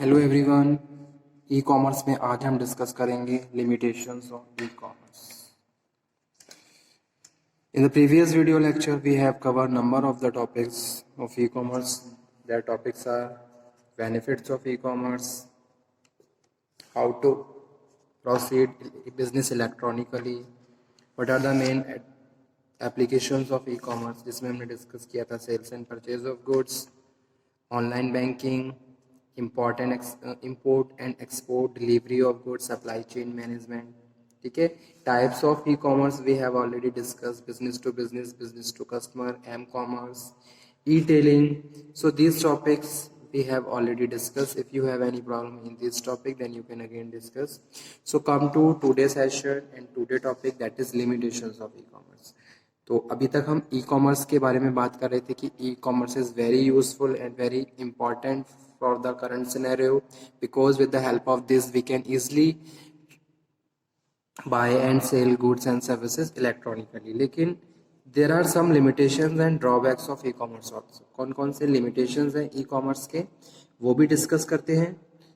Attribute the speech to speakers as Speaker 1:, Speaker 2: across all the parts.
Speaker 1: Hello everyone, e commerce में आज हम डिस्कस करेंगे limitations of e commerce. In the previous video lecture, we have covered number of the topics of e-commerce. Their topics are benefits of e-commerce, how to proceed business electronically, what are the main applications of e-commerce, जिसमें हमने discuss किया था sales and purchase of goods, online banking, import and export, delivery of goods, supply chain management. ठीक है, types of e commerce we have already discuss, business to business, business to customer, M commerce, e tailing. So these topics we have already discussed. If you have any problem in this topic, then you can again discuss. So come to today's session and today topic, that is limitations of e-commerce. तो अभी तक हम e commerce के बारे में बात कर रहे थे कि e commerce is very useful and very important for the current scenario, because with the help of this we can easily buy and sell goods and services electronically. लेकिन there are some limitations and drawbacks of e commerce also. कौन कौन से limitations हैं e commerce के, वो भी discuss करते हैं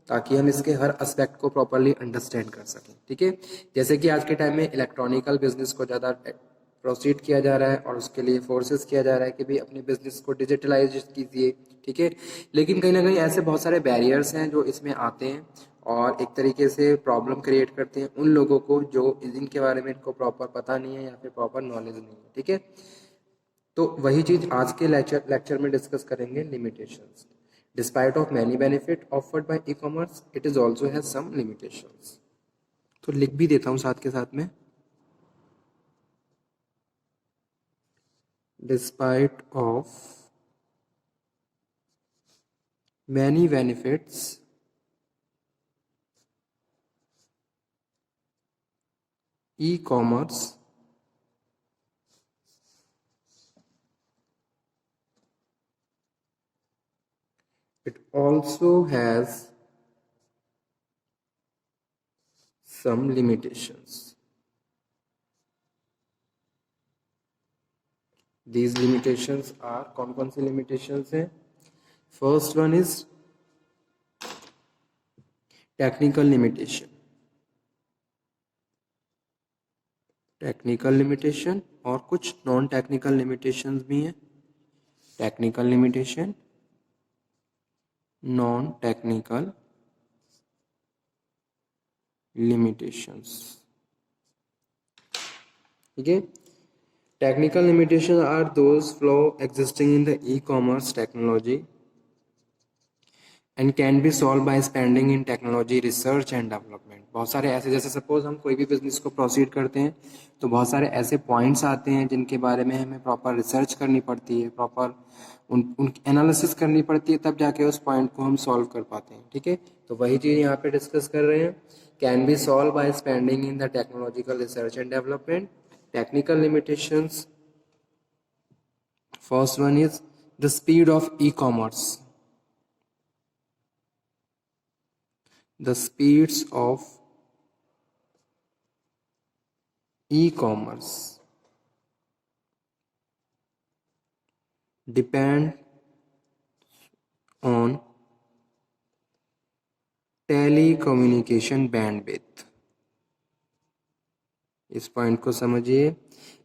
Speaker 1: ताकि हम इसके हर एस्पेक्ट को प्रॉपरली अंडरस्टैंड कर सकें. ठीक है, जैसे कि आज के टाइम में इलेक्ट्रॉनिकल बिजनेस को ज़्यादा प्रोसीड किया जा रहा है और उसके लिए फोर्सेस किया जा रहा है कि भाई अपने बिजनेस को डिजिटलाइज कीजिए. ठीक है, लेकिन कहीं ना कहीं ऐसे बहुत सारे बैरियर्स हैं जो इसमें आते हैं और एक तरीके से प्रॉब्लम क्रिएट करते हैं उन लोगों को जो इनके बारे में इनको प्रॉपर पता नहीं है या फिर प्रॉपर नॉलेज नहीं है. ठीक है, तो वही चीज़ आज के लेक्चर में डिस्कस करेंगे, limitations. Despite of many benefit offered by e commerce, it is also has some limitations. तो लिख भी देता हूँ साथ के साथ में. Despite of many benefits, e-commerce it also has some limitations. These limitations are, कौन कौन सी limitations हैं? First one is technical limitation. Technical limitation और कुछ नॉन टेक्निकल लिमिटेशंस भी हैं. Technical limitation, non technical limitations. ठीक है, technical limitations are those flaw existing in the e-commerce technology and can be solved by spending in technology research and development. बहुत सारे ऐसे, जैसे सपोज हम कोई भी बिजनेस को प्रोसीड करते हैं तो बहुत सारे ऐसे पॉइंट्स आते हैं जिनके बारे में हमें प्रॉपर रिसर्च करनी पड़ती है, प्रॉपर उन एनालिसिस करनी पड़ती है, तब जाके उस पॉइंट को हम सॉल्व कर पाते हैं. ठीक है, तो वही चीज़ यहाँ पे डिस्कस कर रहे हैं. Can be solve by spending in the technological research and development. Technical limitations, first one is the speed of e-commerce. The speeds of e-commerce depend on telecommunication bandwidth. इस पॉइंट को समझिए,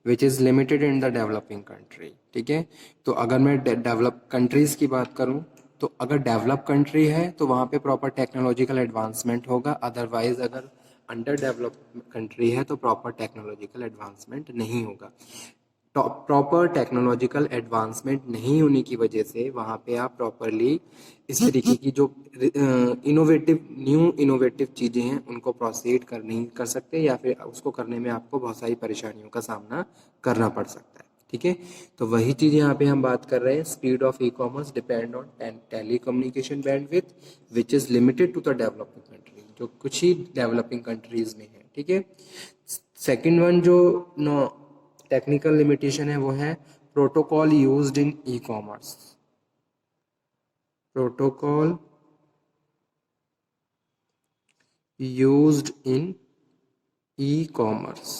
Speaker 1: विच is limited in the developing country. ठीक है, तो अगर मैं develop countries की बात करूं तो अगर डेवलप कंट्री है तो वहाँ पे प्रॉपर टेक्नोलॉजिकल एडवांसमेंट होगा. अदरवाइज अगर अंडर डेवलप कंट्री है तो प्रॉपर टेक्नोलॉजिकल एडवांसमेंट नहीं होगा. प्रॉपर टेक्नोलॉजिकल एडवांसमेंट नहीं होने की वजह से वहाँ पे आप प्रॉपरली इस तरीके की जो न्यू इनोवेटिव चीज़ें हैं उनको प्रोसीड नहीं कर सकते, या फिर उसको करने में आपको बहुत सारी परेशानियों का सामना करना पड़ सकता है. ठीक है, तो वही चीज़ यहाँ पे हम बात कर रहे हैं. Speed of e commerce depend on telecommunication bandwidth which is limited to the developing country, जो कुछ ही डेवलपिंग कंट्रीज में है. ठीक है, सेकेंड वन जो टेक्निकल लिमिटेशन है वो है protocol used in e commerce. Protocol used in e commerce,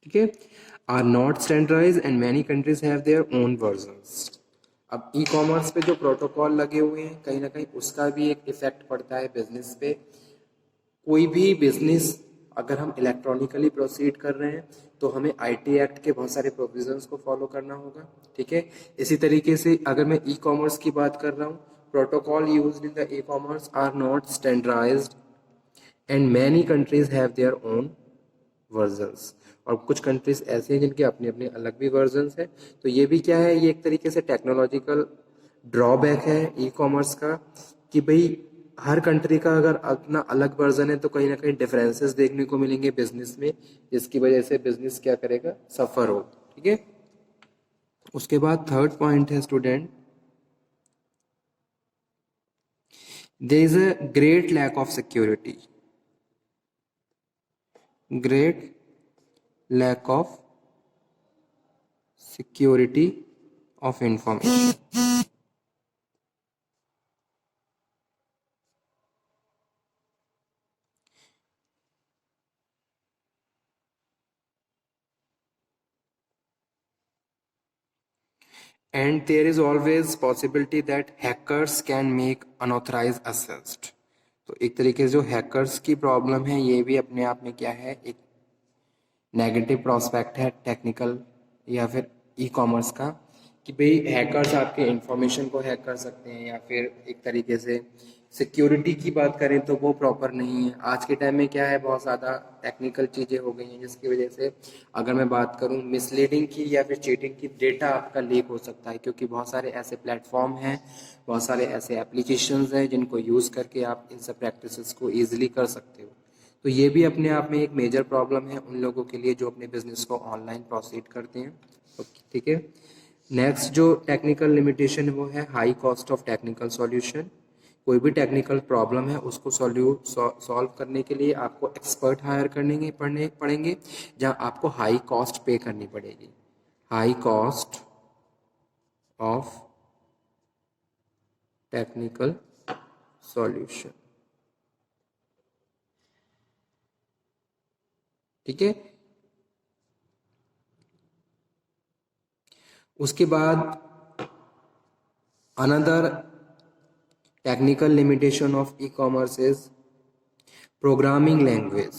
Speaker 1: ठीक है, are not standardised and many countries have their own versions. अब ई कॉमर्स पे जो प्रोटोकॉल लगे हुए हैं कहीं ना कहीं उसका भी एक इफेक्ट पड़ता है बिजनेस पे। कोई भी बिजनेस अगर हम इलेक्ट्रॉनिकली प्रोसीड कर रहे हैं तो हमें आईटी एक्ट के बहुत सारे प्रोविजंस को फॉलो करना होगा, ठीक है। इसी तरीके से अगर मैं ई कॉमर्स की बात कर रहा हूँ, protocol used in the e commerce are not standardised and many countries have their own versions. और कुछ कंट्रीज ऐसे हैं जिनके अपने अपने अलग भी वर्जन्स है। तो ये भी क्या है, ये एक तरीके से टेक्नोलॉजिकल ड्रॉबैक है ई कॉमर्स का, कि भाई हर कंट्री का अगर अपना अलग वर्जन है तो कहीं ना कहीं डिफरेंसेस देखने को मिलेंगे बिजनेस में, जिसकी वजह से बिजनेस क्या करेगा, सफर हो, ठीक है। उसके बाद थर्ड पॉइंट है student, there is a great lack of security, great lack of security of information. And there is always possibility that hackers can make unauthorized access. तो एक तरीके से जो हैकर्स की प्रॉब्लम है ये भी अपने आप में क्या है, एक नेगेटिव प्रोस्पेक्ट है टेक्निकल या फिर ई कॉमर्स का, कि भाई हैकर्स आपके इंफॉर्मेशन को हैक कर सकते हैं, या फिर एक तरीके से सिक्योरिटी की बात करें तो वो प्रॉपर नहीं है। आज के टाइम में क्या है, बहुत ज़्यादा टेक्निकल चीज़ें हो गई हैं जिसकी वजह से अगर मैं बात करूं मिसलीडिंग की या फिर चीटिंग की, डेटा आपका लीक हो सकता है, क्योंकि बहुत सारे ऐसे प्लेटफॉर्म हैं, बहुत सारे ऐसे एप्लीकेशंस हैं जिनको यूज़ करके आप इन सब प्रैक्टिसेस को ईजिली कर सकते हो। तो ये भी अपने आप में एक मेजर प्रॉब्लम है उन लोगों के लिए जो अपने बिजनेस को ऑनलाइन प्रोसीड करते हैं, ठीक है। नेक्स्ट जो टेक्निकल लिमिटेशन है वो है high cost of technical solution. कोई भी टेक्निकल प्रॉब्लम है उसको सॉल्व करने के लिए आपको एक्सपर्ट हायर करने पड़ेंगे, जहां आपको हाई कॉस्ट पे करनी पड़ेगी, high cost of technical solution, ठीक है। उसके बाद another technical limitation of e commerce is programming language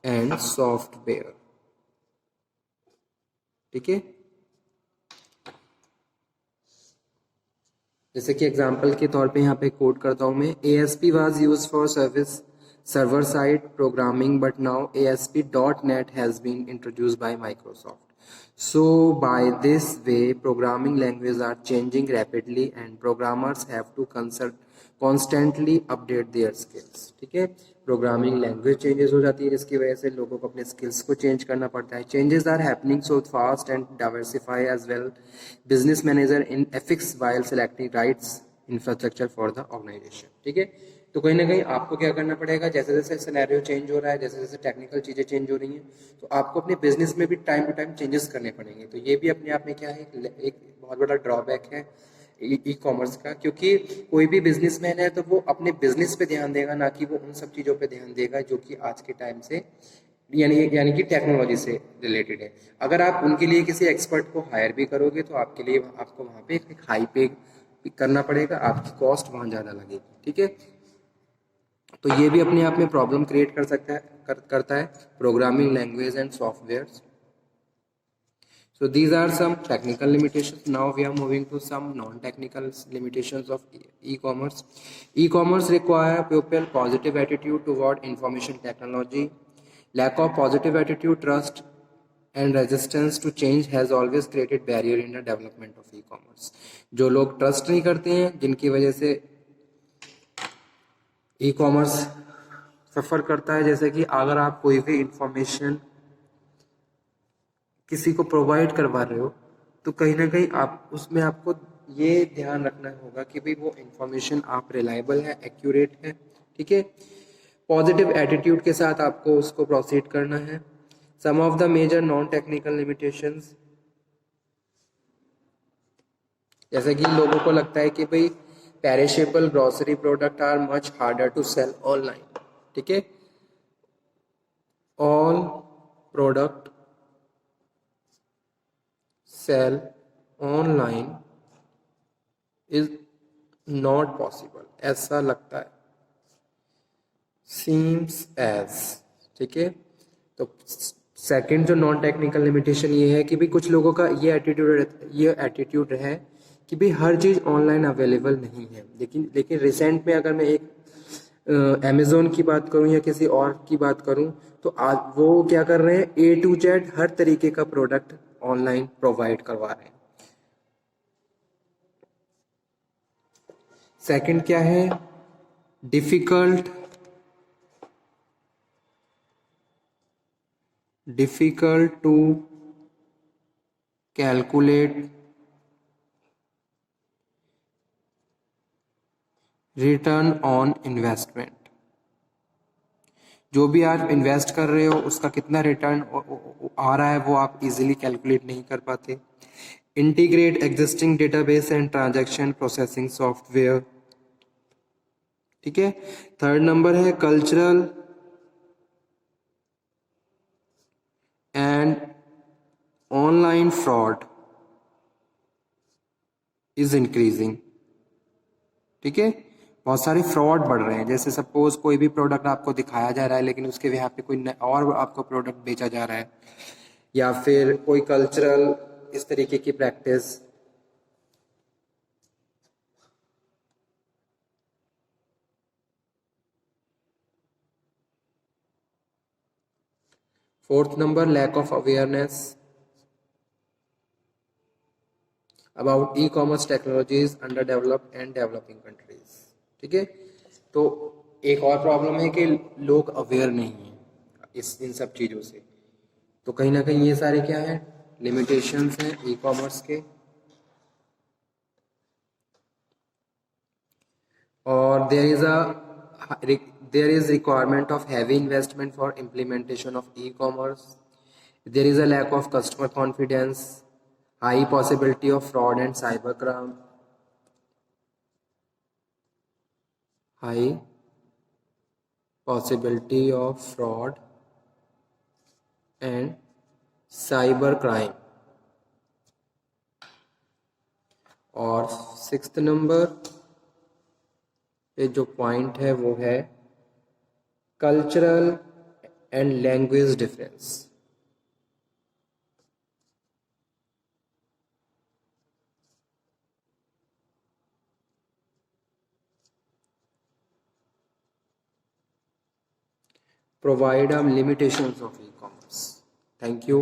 Speaker 1: and software, ठीक है। जैसे कि एग्जांपल के तौर पे यहाँ पे कोड करता हूँ मैं, ASP was used for service server side programming but now ASP.NET has been introduced by Microsoft. So by this way programming languages are changing rapidly and programmers have to constantly update their skills, ठीक है। Programming language changes हो जाती है जिसकी वजह से लोगों को अपने स्किल्स को चेंज करना पड़ता है। Changes are happening so fast and diversify as well business manager in ethics while selecting rights infrastructure for the organisation, ठीक है। तो कहीं ना कहीं आपको क्या करना पड़ेगा, जैसे जैसे सिनेरियो चेंज हो रहा है, जैसे जैसे टेक्निकल चीज़ें चेंज हो रही हैं, तो आपको अपने बिजनेस में भी टाइम टू टाइम चेंजेस करने पड़ेंगे। तो ये भी अपने आप में क्या है, एक बहुत बड़ा ड्रॉबैक है ई कॉमर्स का, क्योंकि कोई भी बिजनेसमैन है तो वो अपने बिजनेस पे ध्यान देगा, ना कि वो उन सब चीज़ों पे ध्यान देगा जो कि आज के टाइम से यानी कि टेक्नोलॉजी से रिलेटेड है। अगर आप उनके लिए किसी एक्सपर्ट को हायर भी करोगे तो आपके लिए आपको वहाँ पे एक हाई पे करना पड़ेगा, आपकी कॉस्ट वहाँ ज़्यादा लगेगी, ठीक है। तो ये भी अपने आप में प्रॉब्लम क्रिएट कर सकता है करता है programming language and software. So these are some technical limitations. Now we are moving to some non-technical limitations of e-commerce. E-commerce require people positive attitude toward information technology. Lack of positive attitude, trust, and resistance to change has always created barrier in the development of e-commerce. जो लोग trust नहीं करते हैं, जिनकी वजह से e commerce सफ़र करता है, जैसे कि अगर आप कोई भी इंफॉर्मेशन किसी को प्रोवाइड करवा रहे हो तो कहीं ना कहीं आप उसमें आपको ये ध्यान रखना होगा कि भाई वो इंफॉर्मेशन आप रिलायबल है, एक्यूरेट है, ठीक है। पॉजिटिव एटीट्यूड के साथ आपको उसको प्रोसीड करना है। Some of the major non technical limitations, जैसे कि लोगों को लगता है कि भाई perishable grocery product are much harder to sell online, ठीक है। All product sell online is not possible, ऐसा लगता है, सीम्स एज। ठीक है, तो सेकंड जो नॉन टेक्निकल लिमिटेशन ये है कि भाई कुछ लोगों का ये एटीट्यूड है कि भाई हर चीज़ ऑनलाइन अवेलेबल नहीं है। लेकिन रिसेंट में अगर मैं एक अमेजोन की बात करूं या किसी और की बात करूं, तो आज वो क्या कर रहे हैं, ए टू जेड हर तरीके का प्रोडक्ट ऑनलाइन प्रोवाइड करवा रहे हैं। सेकंड क्या है, difficult to calculate return on investment. जो भी आप इन्वेस्ट कर रहे हो उसका कितना रिटर्न आ रहा है वो आप इजीली कैलकुलेट नहीं कर पाते। Integrate existing database and transaction processing software. ठीक है, थर्ड नंबर है cultural and online fraud is increasing. ठीक है, बहुत सारे फ्रॉड बढ़ रहे हैं। जैसे सपोज कोई भी प्रोडक्ट आपको दिखाया जा रहा है लेकिन उसके यहाँ पे कोई और आपको प्रोडक्ट बेचा जा रहा है, या फिर कोई कल्चरल इस तरीके की practice. Fourth number, lack of awareness about e commerce technologies underdeveloped and developing countries. ठीक है, तो एक और प्रॉब्लम है कि लोग अवेयर नहीं हैं इन सब चीज़ों से। तो कहीं ना कहीं ये सारे क्या हैं, लिमिटेशंस हैं ई कॉमर्स के। और there is requirement of heavy investment for implementation of e-commerce. There is a lack of customer confidence, high possibility of fraud and cybercrime, high possibility of fraud and cybercrime। और sixth number पे जो point है वो है cultural and language difference. Provide limitations of e-commerce. Thank you.